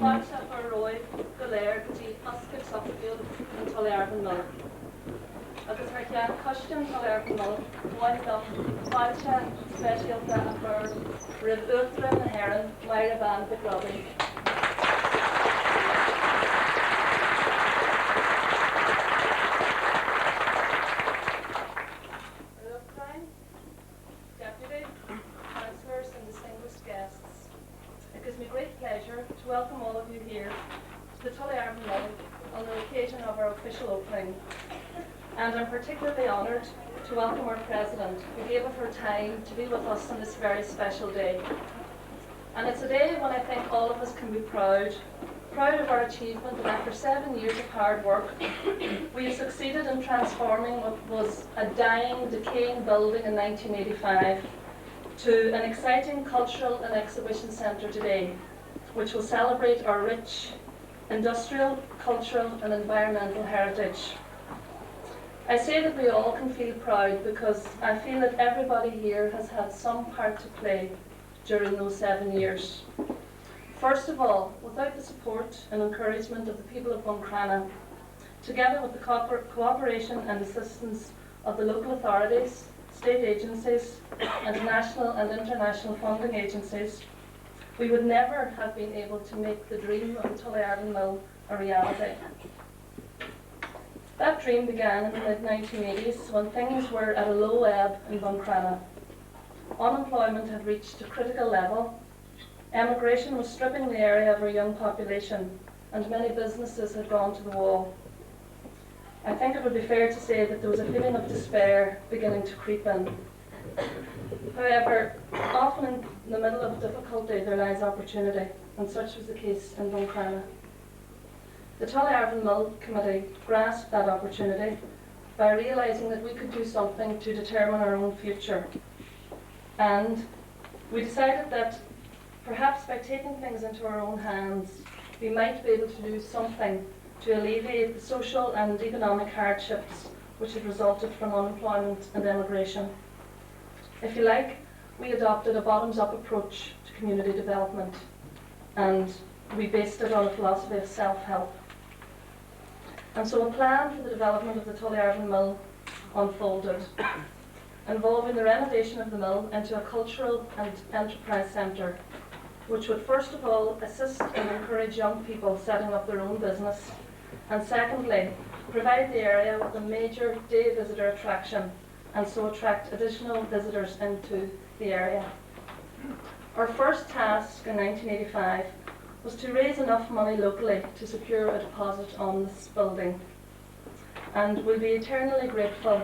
Fáilte ar roiid go léir go dtí oscail sofaíoil an Tullyarvan Mill. Agus ar ceann costiúm Tullyarvan Mill bhaid dom fáilte speisialta a chur ribh uachtra na hÉireann M.Robinson de Grubby. It gives me great pleasure to welcome all of you here to the Tullyarvan Mill on the occasion of our official opening. And I'm particularly honoured to welcome our President, who gave of her time to be with us on this very special day. And it's a day when I think all of us can be proud of our achievement that after 7 years of hard work, we have succeeded in transforming what was a dying, decaying building in 1985 to an exciting cultural and exhibition centre today, which will celebrate our rich industrial, cultural and environmental heritage. I say that we all can feel proud because I feel that everybody here has had some part to play during those 7 years. First of all, without the support and encouragement of the people of Buncrana, together with the cooperation and assistance of the local authorities, state agencies and national and international funding agencies, we would never have been able to make the dream of the Tullyarvan Mill a reality. That dream began in the mid-1980s when things were at a low ebb in Buncrana. Unemployment had reached a critical level, emigration was stripping the area of our young population, and many businesses had gone to the wall. I think it would be fair to say that there was a feeling of despair beginning to creep in. However, often in the middle of difficulty there lies opportunity, and such was the case in Buncrana. The Tullyarvan Mill Committee grasped that opportunity by realising that we could do something to determine our own future. And we decided that perhaps by taking things into our own hands, we might be able to do something to alleviate the social and economic hardships which had resulted from unemployment and emigration. If you like, we adopted a bottoms-up approach to community development, and we based it on a philosophy of self-help. And so a plan for the development of the Tullyarvan Mill unfolded, involving the renovation of the mill into a cultural and enterprise centre, which would first of all assist and encourage young people setting up their own business, and secondly, provide the area with a major day visitor attraction, and so attract additional visitors into the area. Our first task in 1985 was to raise enough money locally to secure a deposit on this building. And we'll be eternally grateful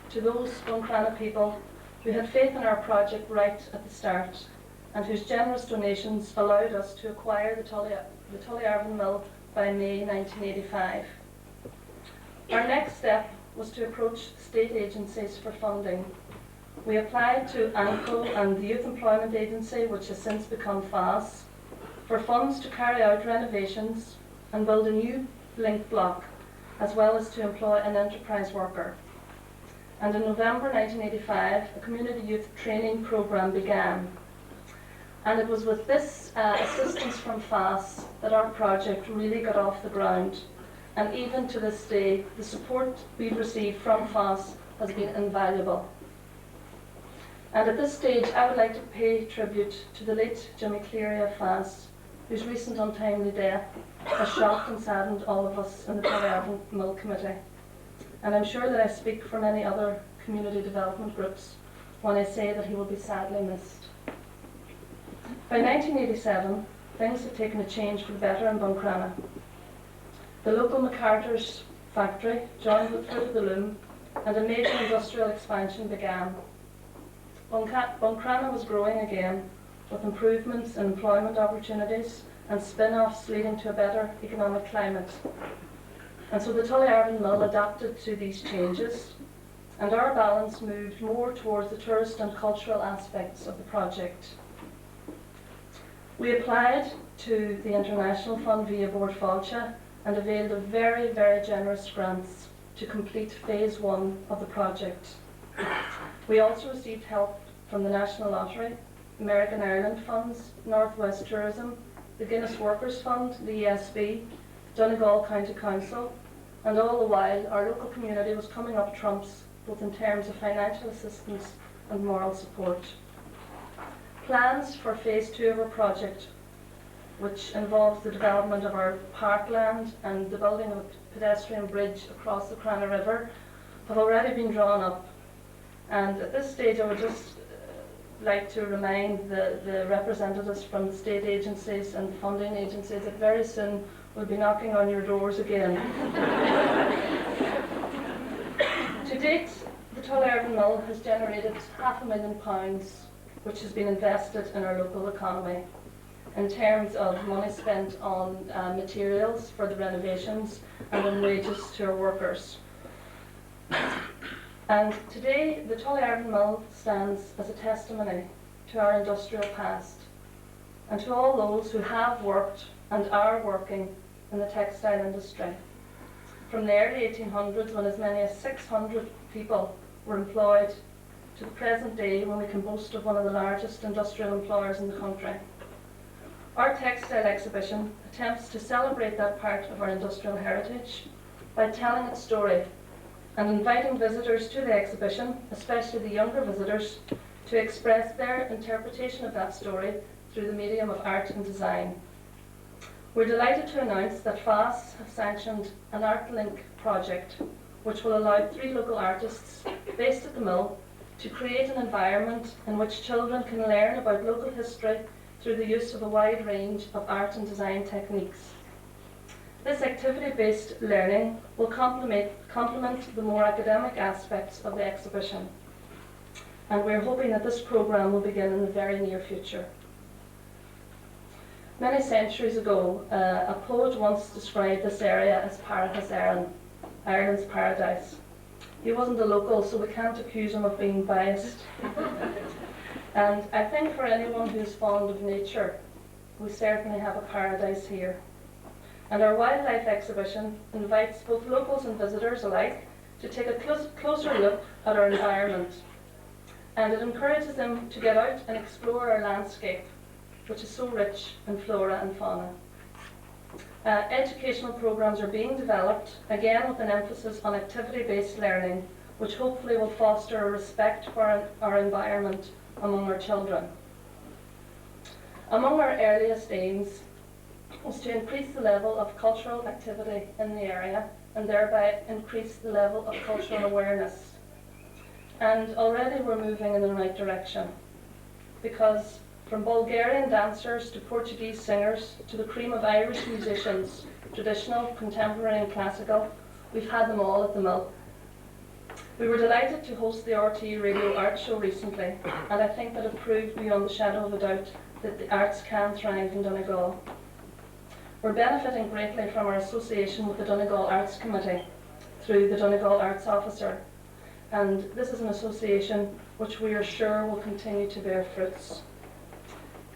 to those Buncrana people who had faith in our project right at the start, and whose generous donations allowed us to acquire the Tullyarvan Mill by May 1985. Our next step was to approach state agencies for funding. We applied to ANCO and the Youth Employment Agency, which has since become FAS, for funds to carry out renovations and build a new link block, as well as to employ an enterprise worker. And in November 1985, a community youth training programme began. And it was with this assistance from FAS that our project really got off the ground. And even to this day, the support we've received from FAS has been invaluable. And at this stage, I would like to pay tribute to the late Jimmy Cleary of FAS, whose recent untimely death has shocked and saddened all of us in the Tullyarvan Mill Committee. And I'm sure that I speak for many other community development groups when I say that he will be sadly missed. By 1987, things had taken a change for the better in Buncrana. The local MacArthur's factory joined with Fruit of the Loom, and a major industrial expansion began. Buncrana was growing again, with improvements in employment opportunities and spin-offs leading to a better economic climate. And so the Tullyarvan Mill adapted to these changes, and our balance moved more towards the tourist and cultural aspects of the project. We applied to the International Fund via Bord Fáilte and availed of very, very generous grants to complete phase 1 of the project. We also received help from the National Lottery, American Ireland Funds, Northwest Tourism, the Guinness Workers Fund, the ESB, Donegal County Council, and all the while our local community was coming up trumps both in terms of financial assistance and moral support. Plans for phase 2 of our project, which involves the development of our parkland and the building of a pedestrian bridge across the Crana River, have already been drawn up. And at this stage I would just like to remind the representatives from the state agencies and funding agencies that very soon we'll be knocking on your doors again. To date, the Tullyarvan Mill has generated £500,000, which has been invested in our local economy in terms of money spent on materials for the renovations and on wages to our workers. And today, the Tullyarvan Mill stands as a testimony to our industrial past and to all those who have worked and are working in the textile industry. From the early 1800s, when as many as 600 people were employed, to the present day, when we can boast of one of the largest industrial employers in the country. Our textile exhibition attempts to celebrate that part of our industrial heritage by telling its story and inviting visitors to the exhibition, especially the younger visitors, to express their interpretation of that story through the medium of art and design. We're delighted to announce that FAS have sanctioned an Art Link project which will allow 3 local artists based at the mill to create an environment in which children can learn about local history through the use of a wide range of art and design techniques. This activity-based learning will complement the more academic aspects of the exhibition, and we're hoping that this programme will begin in the very near future. Many centuries ago, a poet once described this area as Paradise Éireann, Ireland's paradise. He wasn't a local, so we can't accuse him of being biased. And I think for anyone who's fond of nature, we certainly have a paradise here. And our wildlife exhibition invites both locals and visitors alike to take a closer look at our environment. And it encourages them to get out and explore our landscape, which is so rich in flora and fauna. Educational programs are being developed, again with an emphasis on activity-based learning, which hopefully will foster a respect for our environment among our children. Among our earliest aims was to increase the level of cultural activity in the area and thereby increase the level of cultural awareness. And already we're moving in the right direction, because from Bulgarian dancers to Portuguese singers to the cream of Irish musicians, traditional, contemporary and classical, we've had them all at the mill. We were delighted to host the RTE Radio Art Show recently, and I think that it proved beyond the shadow of a doubt that the arts can thrive in Donegal. We're benefiting greatly from our association with the Donegal Arts Committee through the Donegal Arts Officer, and this is an association which we are sure will continue to bear fruits.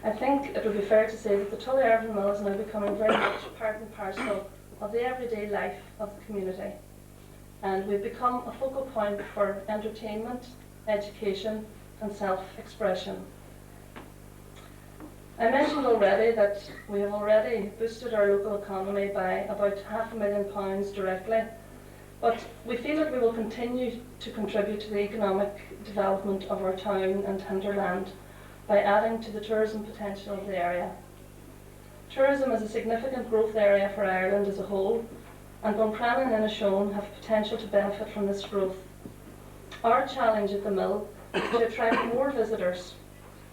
I think it would be fair to say that the Tullyarvan Mill is now becoming very much part and parcel of the everyday life of the community, and we've become a focal point for entertainment, education and self-expression. I mentioned already that we have already boosted our local economy by about £500,000 directly, but we feel that we will continue to contribute to the economic development of our town and hinterland by adding to the tourism potential of the area. Tourism is a significant growth area for Ireland as a whole, and Buncrana and Inishowen have potential to benefit from this growth. Our challenge at the mill is to attract more visitors,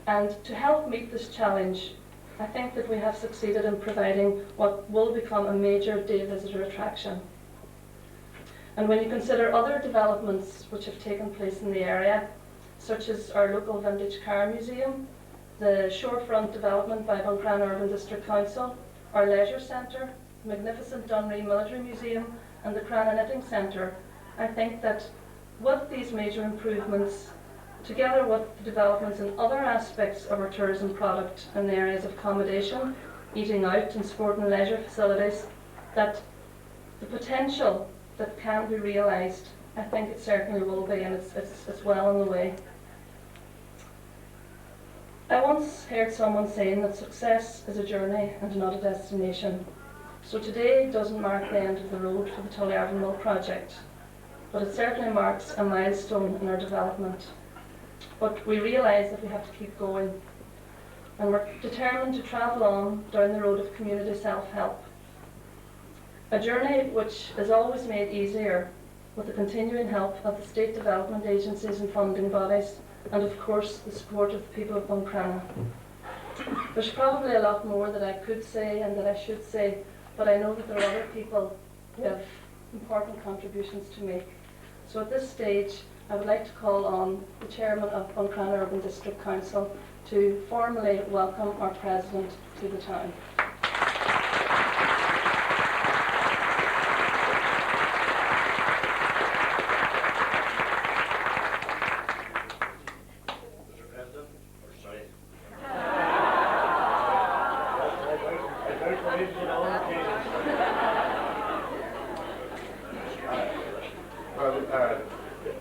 and to help meet this challenge, I think that we have succeeded in providing what will become a major day visitor attraction. And when you consider other developments which have taken place in the area, such as our local vintage car museum, the shorefront development by Buncrana Urban District Council, our leisure centre, the magnificent Dunree Military Museum and the Crana Knitting Centre, I think that with these major improvements, together with the developments in other aspects of our tourism product in the areas of accommodation, eating out and sport and leisure facilities, that the potential that can be realised, I think it certainly will be, and it's well on the way. I once heard someone saying that success is a journey and not a destination. So today doesn't mark the end of the road for the Tullyarvan Mill project, but it certainly marks a milestone in our development. But we realise that we have to keep going, and we're determined to travel on down the road of community self-help. A journey which is always made easier with the continuing help of the state development agencies and funding bodies, and of course the support of the people of Buncrana. There's probably a lot more that I could say and that I should say, but I know that there are other people who have important contributions to make. So at this stage, I would like to call on the Chairman of Buncrana Urban District Council to formally welcome our President to the town.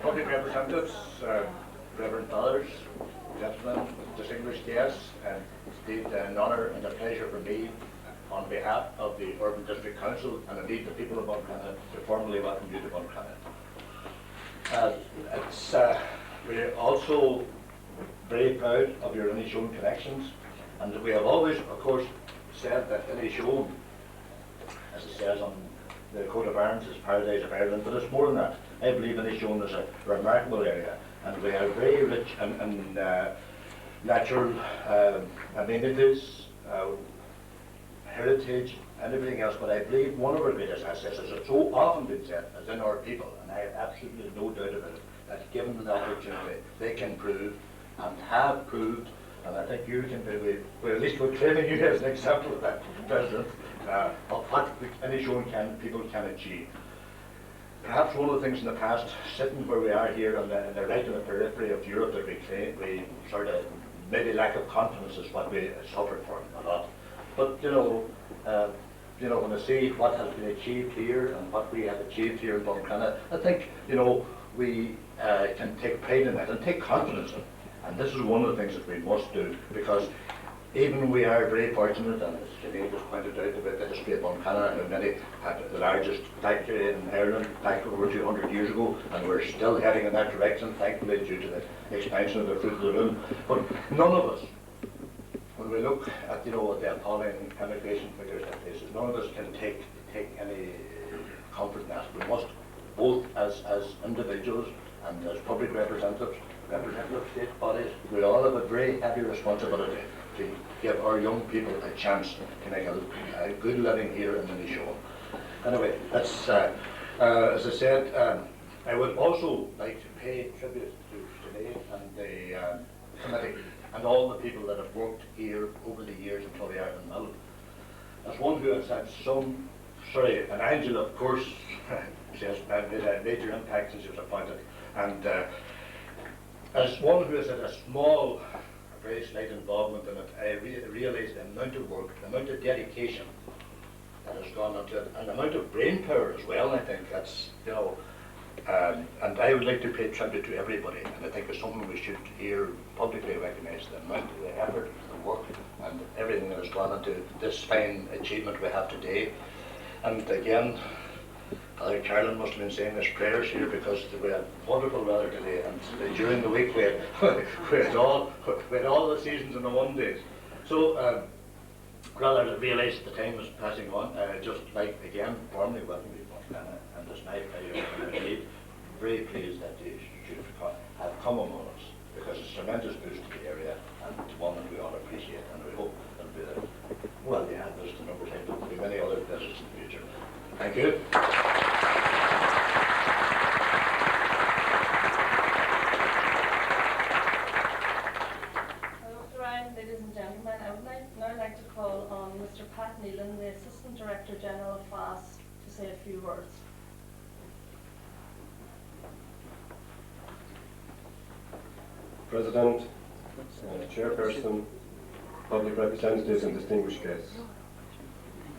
Public representatives, Reverend Fathers, gentlemen, distinguished guests, and indeed an honour and a pleasure for me on behalf of the Urban District Council and indeed the people of Buncrana to formally welcome you to Buncrana. We're also very proud of your Inishowen connections, and we have always, of course, said that Inishowen, as it says on the coat of arms, is paradise of Ireland, but it's more than that. I believe Inishowen is a remarkable area, and we are very rich in natural amenities, heritage, and everything else. But I believe one of our greatest assets, as it's so often been said, is in our people, and I have absolutely no doubt about it, that given the opportunity, they can prove and have proved, and I think you can be, well, at least we're claiming you as an example of that, President, of what people can achieve. Perhaps one of the things in the past, sitting where we are here on the right on the periphery of Europe, that we sort of maybe lack of confidence is what we suffered from a lot. But when I see what has been achieved here and what we have achieved here in Buncrana, I think we can take pride in that and take confidence in it. And this is one of the things that we must do, because even we are very fortunate, and as Janine just pointed out about the history of Buncrana, how many had the largest factory in Ireland back over 200 years ago, and we're still heading in that direction, thankfully, due to the expansion of the fruit of the loom. But none of us, when we look at the appalling immigration figures at places, none of us can take any comfort in that. We must, both as individuals and as public representatives, representative state bodies, we all have a very heavy responsibility to give our young people a chance to make a good living here in Inishowen. Anyway, that's, as I said, I would also like to pay tribute to Janine and the committee and all the people that have worked here over the years in Tullyarvan Mill. As one who has had and Angela, of course, she has made a major impact since she was appointed, and as one who has had a small, very slight involvement in it, I realise the amount of work, the amount of dedication that has gone into it, and the amount of brain power as well. I think that's, and I would like to pay tribute to everybody, and I think it's something we should here publicly recognise, the amount of the effort, the work, and everything that has gone into this fine achievement we have today. And again, Father Carolyn must have been saying his prayers here, because we had wonderful weather today, and during the week we had all the seasons in the one day. So rather than realise the time is passing on, just like again formally welcome you to Buncrana, and it's my pleasure, and indeed very pleased that you should have come among us, because it's a tremendous boost to the area, and one that we all appreciate, and we hope it'll be you had this the number of times, there'll be many other visits in the future. Thank you. Ladies and gentlemen, I would now like to call on Mr. Pat Neelan, the Assistant Director General of FAS, to say a few words. President, Chairperson, public representatives and distinguished guests.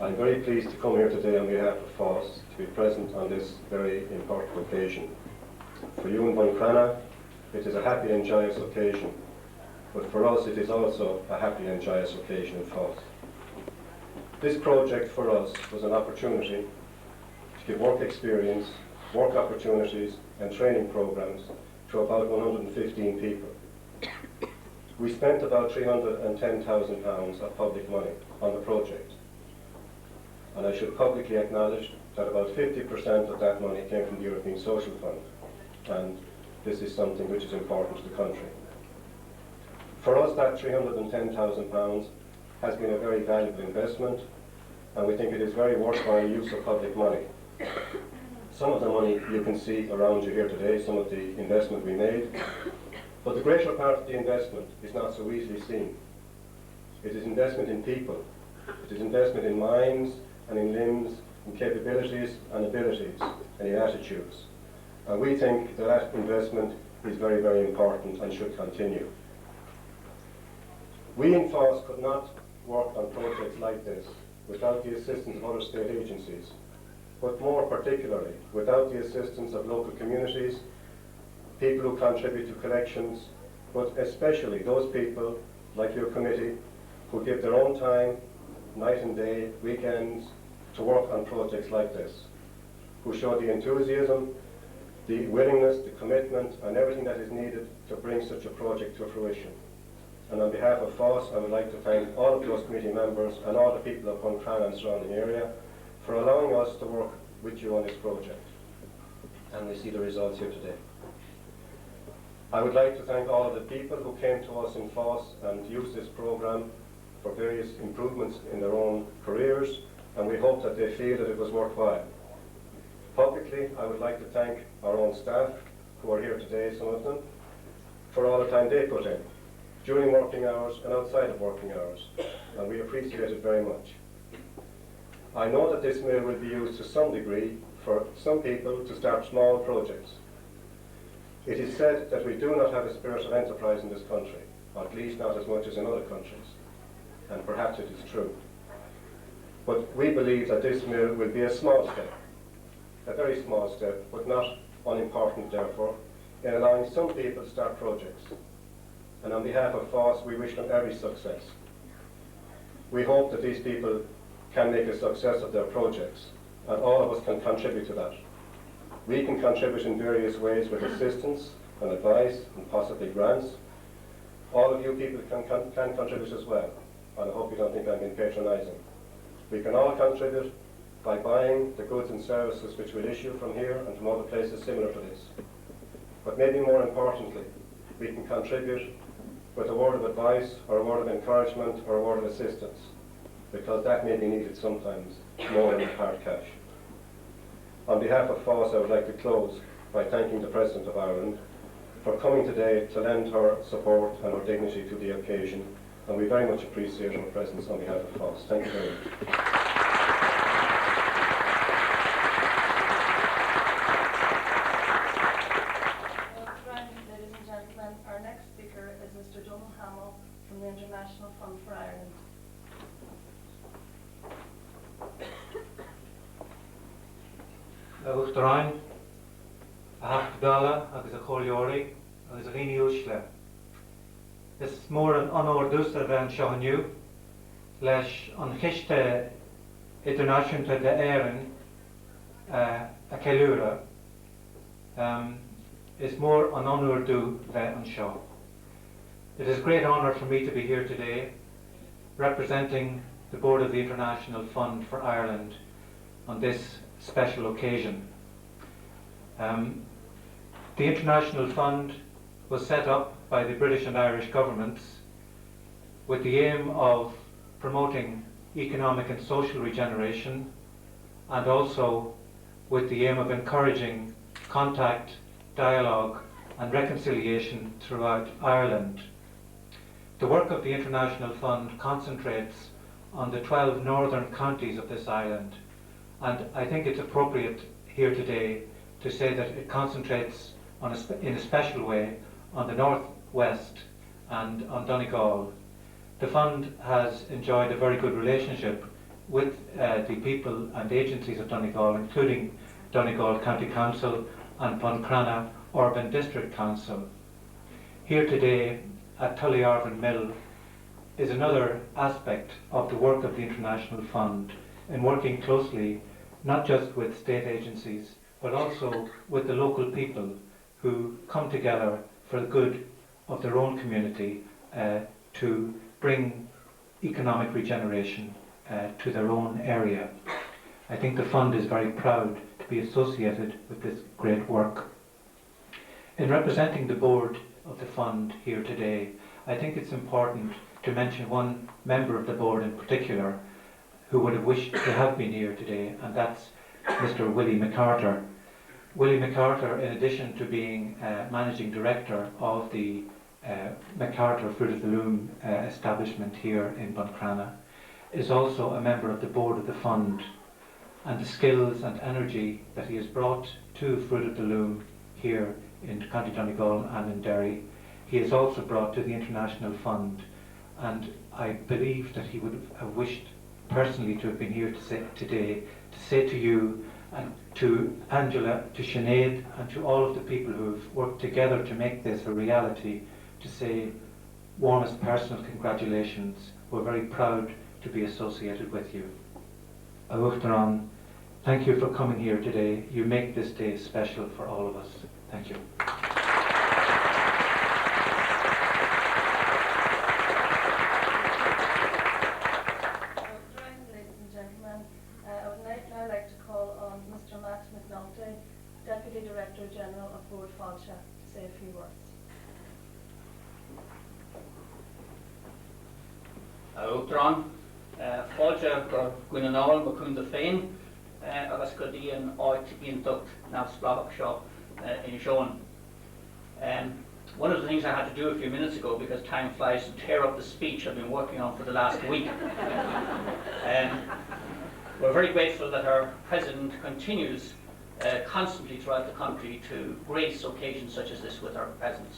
I'm very pleased to come here today on behalf of FAS to be present on this very important occasion. For you in Buncrana, it is a happy and joyous occasion. but for us it is also a happy and joyous occasion in Foss. This project for us was an opportunity to give work experience, work opportunities and training programs to about 115 people. We spent about £310,000 of public money on the project, and I should publicly acknowledge that about 50% of that money came from the European Social Fund, and this is something which is important to the country. For us, that £310,000 has been a very valuable investment, and we think it is very worthwhile use of public money. Some of the money you can see around you here today, some of the investment we made, but the greater part of the investment is not so easily seen. It is investment in people, it is investment in minds and in limbs, in capabilities and abilities, and in attitudes. And we think that that investment is very, very important and should continue. We in Foss could not work on projects like this without the assistance of other state agencies, but more particularly without the assistance of local communities, people who contribute to collections, but especially those people like your committee who give their own time, night and day, weekends, to work on projects like this, who show the enthusiasm, the willingness, the commitment and everything that is needed to bring such a project to fruition. And on behalf of Foss, I would like to thank all of those committee members and all the people of Buncrana and surrounding area for allowing us to work with you on this project. And we see the results here today. I would like to thank all of the people who came to us in Foss and used this programme for various improvements in their own careers, and we hope that they feel that it was worthwhile. Publicly, I would like to thank our own staff, who are here today, some of them, for all the time they put in, during working hours and outside of working hours, and we appreciate it very much. I know that this mill will be used to some degree for some people to start small projects. It is said that we do not have a spirit of enterprise in this country, or at least not as much as in other countries, and perhaps it is true. But we believe that this mill will be a small step, a very small step, but not unimportant therefore, in allowing some people to start projects. And on behalf of Foss, we wish them every success. We hope that these people can make a success of their projects, and all of us can contribute to that. We can contribute in various ways with assistance and advice and possibly grants. All of you people can contribute as well, and I hope you don't think I'm being patronising. We can all contribute by buying the goods and services which we'll issue from here and from other places similar to this. But maybe more importantly, we can contribute with a word of advice or a word of encouragement or a word of assistance, because that may be needed sometimes more than hard cash. On behalf of Foss, I would like to close by thanking the President of Ireland for coming today to lend her support and her dignity to the occasion, and we very much appreciate her presence on behalf of Foss. Thank you very much. Ladies and gentlemen, our next speaker is Mr. Donal Hamill from the International Fund for Ireland. Uachtaráin, a hachtdala agus a choleori agus a rini úsle. Is mór an anóir dús a bheith seo aniu leis an chiste internaisiúnta de éireann a ceiliúra is more an honour due than an seo. It is a great honour for me to be here today representing the Board of the International Fund for Ireland on this special occasion. The International Fund was set up by the British and Irish governments with the aim of promoting economic and social regeneration, and also with the aim of encouraging contact, dialogue and reconciliation throughout Ireland. The work of the International Fund concentrates on the 12 northern counties of this island, and I think it's appropriate here today to say that it concentrates in a special way on the northwest and on Donegal. The Fund has enjoyed a very good relationship with the people and agencies of Donegal, including Donegal County Council and Buncrana Urban District Council. Here today at Tullyarvan Mill is another aspect of the work of the International Fund in working closely not just with state agencies but also with the local people who come together for the good of their own community to bring economic regeneration to their own area. I think the Fund is very proud to be associated with this great work. In representing the board of the Fund here today, I think it's important to mention one member of the board in particular who would have wished to have been here today, and that's Mr. Willie McCarter. Willie McCarter, in addition to being Managing Director of the McCarter Fruit of the Loom establishment here in Buncrana, is also a member of the board of the Fund, and the skills and energy that he has brought to Fruit of the Loom here in County Donegal and in Derry, he has also brought to the International Fund, and I believe that he would have wished personally to have been here today to say to you and to Angela, to Sinead, and to all of the people who have worked together to make this a reality, to say warmest personal congratulations. We're very proud to be associated with you. Aughteran, thank you for coming here today. You make this day special for all of us. Thank you. Ladies and gentlemen, I would now like to call on Mr. Matt McNulty, Deputy Director General of Board Fáilte, to say a few words. Aughteran, Fáilte gur gwynanol macunda féin, agus go dtíon áit iontucht ná splach seo in Sean. One of the things I had to do a few minutes ago, because time flies, to tear up the speech I've been working on for the last week. We're very grateful that our President continues constantly throughout the country to grace occasions such as this with her presence.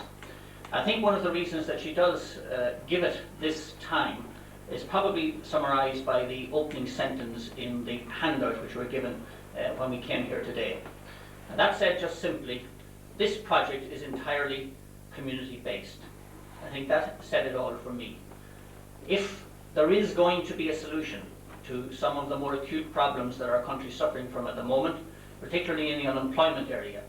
I think one of the reasons that she does give it this time is probably summarised by the opening sentence in the handout which were given when we came here today. And that said, just simply, this project is entirely community-based. I think that said it all for me. If there is going to be a solution to some of the more acute problems that our country is suffering from at the moment, particularly in the unemployment area,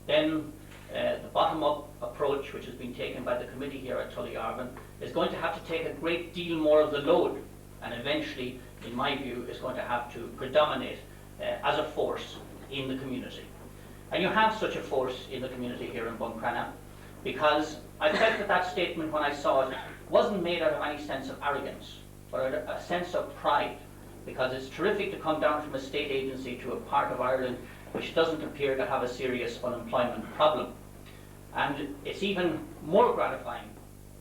then the bottom-up approach which has been taken by the committee here at Tullyarvan is going to have to take a great deal more of the load, and eventually, in my view, is going to have to predominate as a force in the community. And you have such a force in the community here in Buncrana, because I felt that that statement, when I saw it, wasn't made out of any sense of arrogance, but out of a sense of pride, because it's terrific to come down from a state agency to a part of Ireland which doesn't appear to have a serious unemployment problem. And it's even more gratifying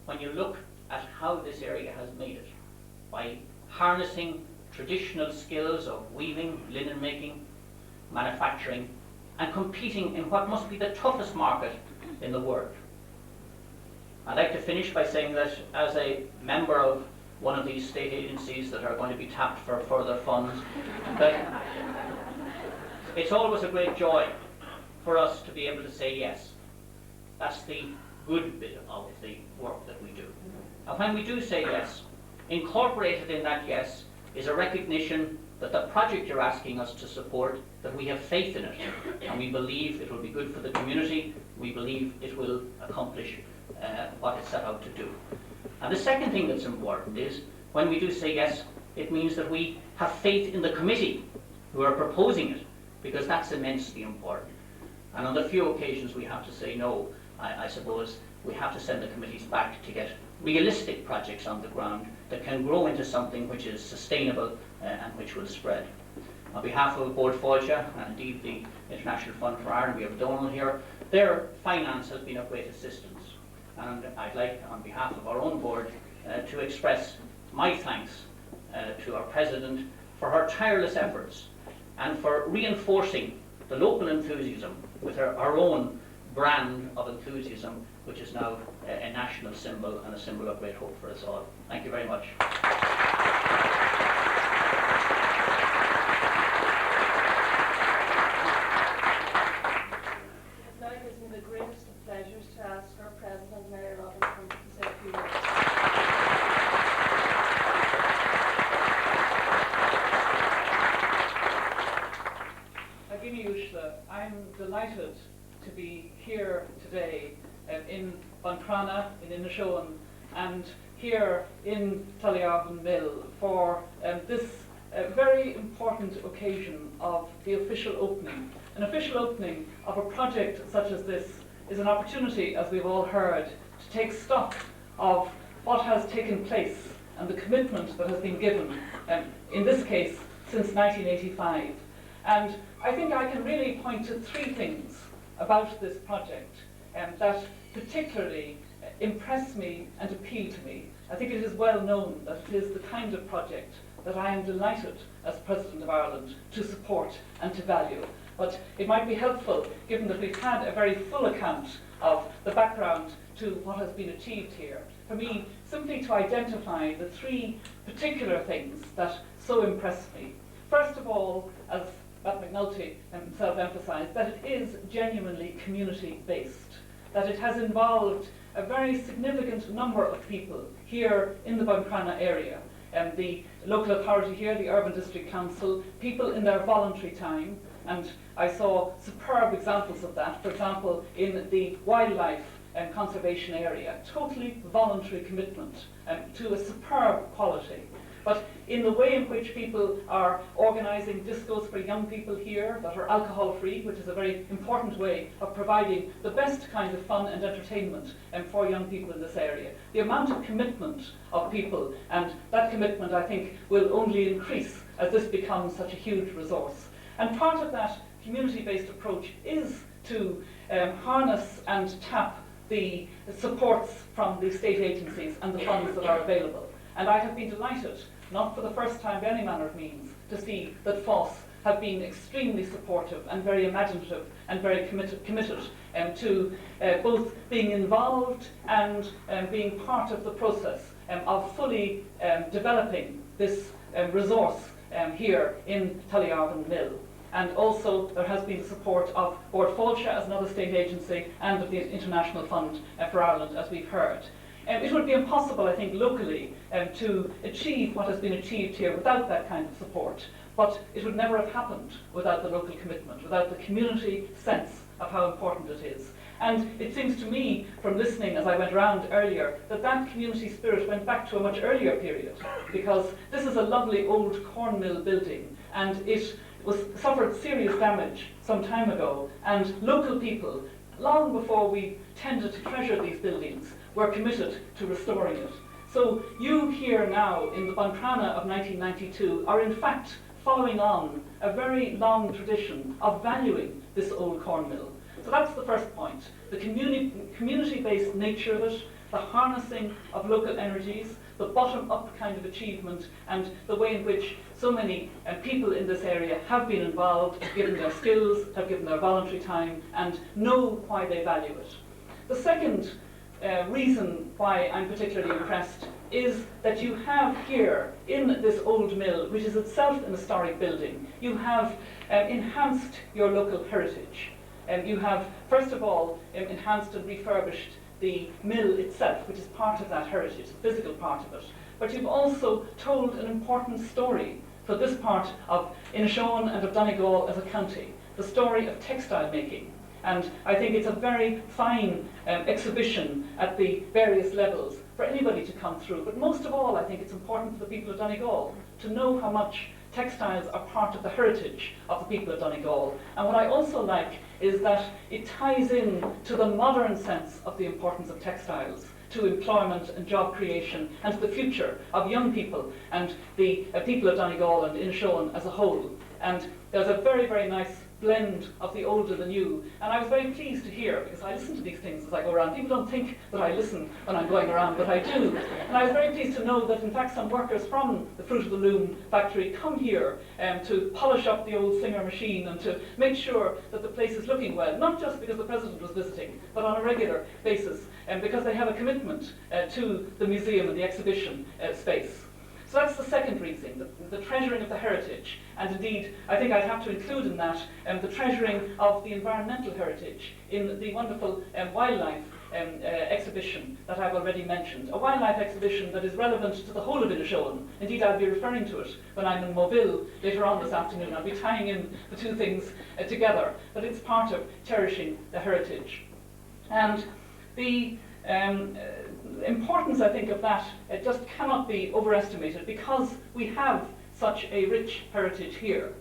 when you look at how this area has made it, by harnessing traditional skills of weaving, linen making, manufacturing, and competing in what must be the toughest market in the world. I'd like to finish by saying that as a member of one of these state agencies that are going to be tapped for further funds, that it's always a great joy for us to be able to say yes. That's the good bit of the work that we do. And when we do say yes, incorporated in that yes is a recognition that the project you're asking us to support, that we have faith in it, and we believe it will be good for the community, we believe it will accomplish what it's set out to do. And the second thing that's important is, when we do say yes, it means that we have faith in the committee who are proposing it, because that's immensely important. And on the few occasions we have to say no, I suppose we have to send the committees back to get realistic projects on the ground that can grow into something which is sustainable and which will spread. On behalf of Board Fáilte, and indeed the International Fund for Ireland, we have Donal here, their finance has been of great assistance. And I'd like, on behalf of our own board, to express my thanks to our President for her tireless efforts and for reinforcing the local enthusiasm with our own brand of enthusiasm, which is now a national symbol and a symbol of great hope for us all. Thank you very much. It now gives me the greatest of pleasures to ask our President, M.Robinson, to say a few Buncrana, in Inishowen, and here in Tullyarvan Mill for this very important occasion of the official opening. An official opening of a project such as this is an opportunity, as we've all heard, to take stock of what has taken place and the commitment that has been given, in this case, since 1985. And I think I can really point to three things about this project that particularly impress me and appeal to me. I think it is well known that it is the kind of project that I am delighted as President of Ireland to support and to value. But it might be helpful, given that we've had a very full account of the background to what has been achieved here, for me simply to identify the three particular things that so impress me. First of all, as Matt McNulty himself emphasised, that it is genuinely community-based, that it has involved a very significant number of people here in the Buncrana area. The local authority here, the Urban District Council, people in their voluntary time, and I saw superb examples of that, for example, in the wildlife and conservation area, totally voluntary commitment to a superb quality. But in the way in which people are organising discos for young people here that are alcohol-free, which is a very important way of providing the best kind of fun and entertainment for young people in this area. The amount of commitment of people, and that commitment I think will only increase as this becomes such a huge resource. And part of that community-based approach is to harness and tap the supports from the state agencies and the funds that are available. And I have been delighted, not for the first time by any manner of means, to see that FOSS have been extremely supportive and very imaginative and very committed to both being involved and being part of the process of fully developing this resource here in Tullyarvan Mill. And also there has been support of Bord Fáilte as another state agency and of the International Fund for Ireland, as we've heard. It would be impossible, I think, locally to achieve what has been achieved here without that kind of support. But it would never have happened without the local commitment, without the community sense of how important it is. And it seems to me, from listening as I went around earlier, that that community spirit went back to a much earlier period, because this is a lovely old corn mill building, and it suffered serious damage some time ago, and local people, long before we tended to treasure these buildings, were committed to restoring it. So you here now in the Buncrana of 1992 are in fact following on a very long tradition of valuing this old corn mill. So that's the first point. The community-based nature of it, the harnessing of local energies, the bottom-up kind of achievement, and the way in which so many people in this area have been involved, have given their skills, have given their voluntary time, and know why they value it. The second reason why I'm particularly impressed is that you have here, in this old mill, which is itself an historic building, you have enhanced your local heritage. You have, first of all, enhanced and refurbished the mill itself, which is part of that heritage, the physical part of it. But you've also told an important story for this part of Inishowen and of Donegal as a county, the story of textile making. And I think it's a very fine exhibition at the various levels for anybody to come through. But most of all, I think it's important for the people of Donegal to know how much textiles are part of the heritage of the people of Donegal. And what I also like is that it ties in to the modern sense of the importance of textiles, to employment and job creation, and to the future of young people and the people of Donegal and Inishowen as a whole. And there's a very, very nice blend of the old and the new, and I was very pleased to hear, because I listen to these things as I go around. People don't think that I listen when I'm going around, but I do. And I was very pleased to know that in fact some workers from the Fruit of the Loom factory come here to polish up the old Singer machine and to make sure that the place is looking well, not just because the President was visiting, but on a regular basis, and because they have a commitment to the museum and the exhibition space. So that's the second reason, the treasuring of the heritage. And indeed, I think I'd have to include in that the treasuring of the environmental heritage in the wonderful wildlife exhibition that I've already mentioned. A wildlife exhibition that is relevant to the whole of Inishowen. Indeed, I'll be referring to it when I'm in Mobile later on this afternoon. I'll be tying in the two things together. But it's part of cherishing the heritage. And the importance, I think, of that it just cannot be overestimated because we have such a rich heritage here.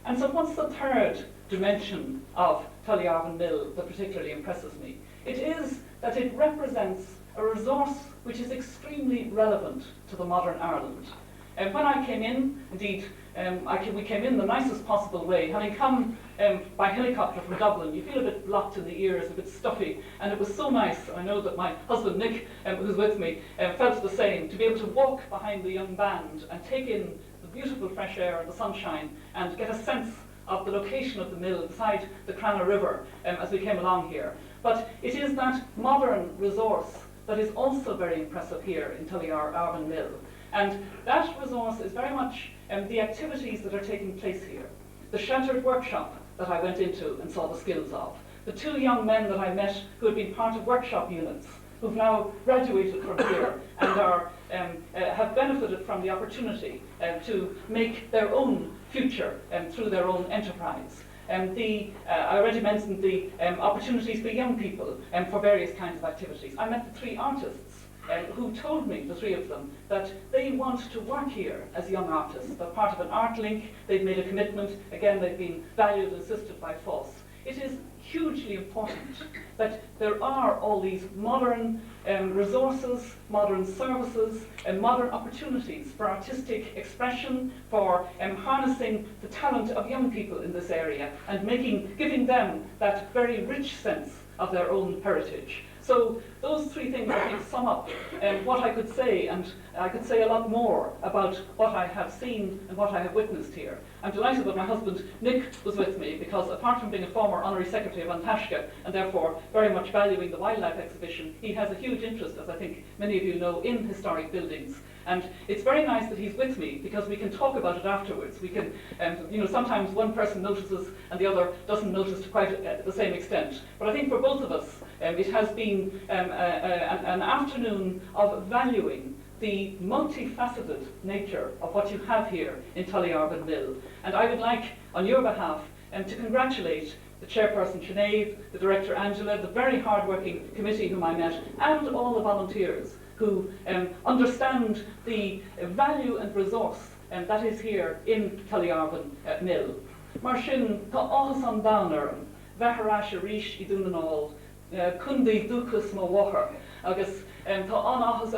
And so what's the third dimension of Tullyarvan Mill that particularly impresses me? It is that it represents a resource which is extremely relevant to the modern Ireland. And when I came in, indeed, we came in the nicest possible way. Having come by helicopter from Dublin, you feel a bit blocked in the ears, a bit stuffy, and it was so nice. I know that my husband Nick, who's with me, felt the same, to be able to walk behind the young band and take in the beautiful fresh air and the sunshine and get a sense of the location of the mill beside the Crana River as we came along here. But it is that modern resource that is also very impressive here in Tullyarvan Mill. And that resource is very much the activities that are taking place here. The sheltered workshop that I went into and saw the skills of. The two young men that I met who had been part of workshop units, who've now graduated from here and are, have benefited from the opportunity to make their own future through their own enterprise. I already mentioned the opportunities for young people for various kinds of activities. I met the three artists who told me, the three of them, that they want to work here as young artists. They're part of an art link, they've made a commitment, again they've been valued and assisted by FOSS. It is hugely important that there are all these modern resources, modern services, and modern opportunities for artistic expression, for harnessing the talent of young people in this area and giving them that very rich sense of their own heritage. So those three things, I think, sum up what I could say, and I could say a lot more about what I have seen and what I have witnessed here. I'm delighted that my husband Nick was with me, because apart from being a former honorary secretary of Antashka and therefore very much valuing the wildlife exhibition, he has a huge interest, as I think many of you know, in historic buildings. And it's very nice that he's with me, because we can talk about it afterwards. We can, sometimes one person notices and the other doesn't notice to quite the same extent. But I think for both of us, it has been an afternoon of valuing the multifaceted nature of what you have here in Tullyarvan Mill. And I would like, on your behalf, to congratulate the chairperson Sinead, the director Angela, the very hard-working committee whom I met, and all the volunteers who understand the value and resource that is here in Tullyarvan Mill. Mar sin tá áthas an dánar, bheitharás a ríis I dúnanál, Kundi duchas mo wachar, agus tá áthas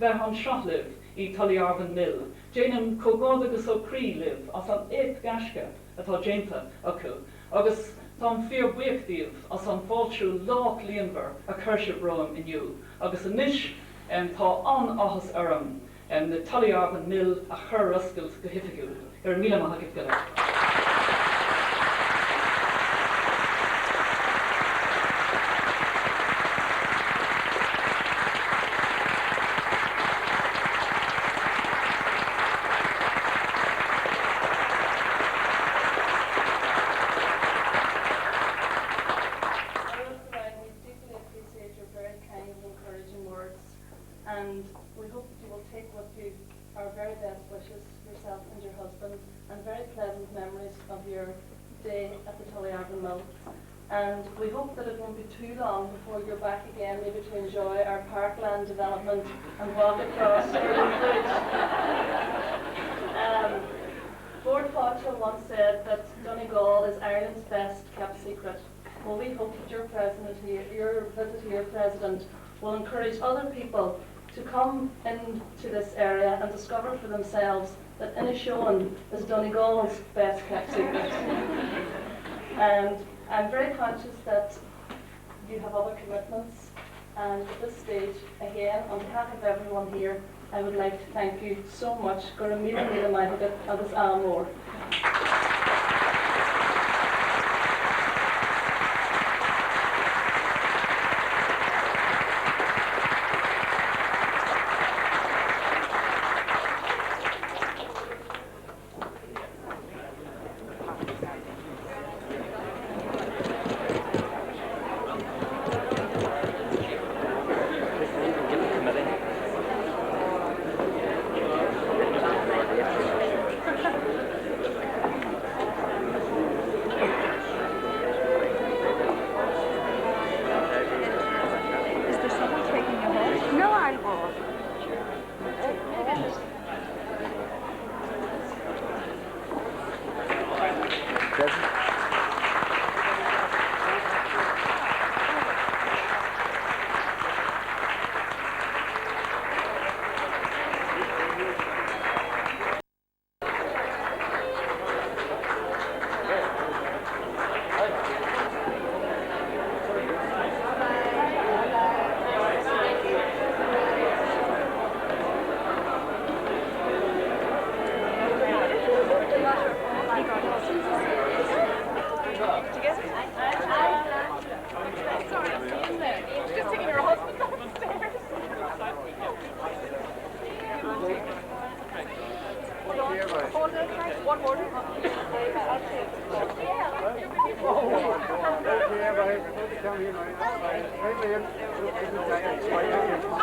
bheith an seachtliv I Tullyarvan Mill. Déanam cógád agus ó crí liv, as an éip gasca atá déanta acu, agus tá an fear buíochtaíomh as an fáiltriú lách líonmhar a chuirse brom inniu, agus anis tá an áthas na Tullyarvan Mill a chur ruscail go hifigiúil. Míle maith go and we hope that you will take with you our very best wishes, yourself and your husband, and very pleasant memories of your day at the Tullyarvan Mill. And we hope that it won't be too long before you're back again, maybe to enjoy our parkland development and walk across Stirling Bridge. Lord Fauchel once said that Donegal is Ireland's best kept secret. Well, we hope that your visit here, President, will encourage other people to come into this area and discover for themselves that Inishowen is Donegal's best kept secret. And I'm very conscious that you have other commitments, and at this stage, again, on behalf of everyone here, I would like to thank you so much. Gura míle míle maith agus amor. One more. I'll take it.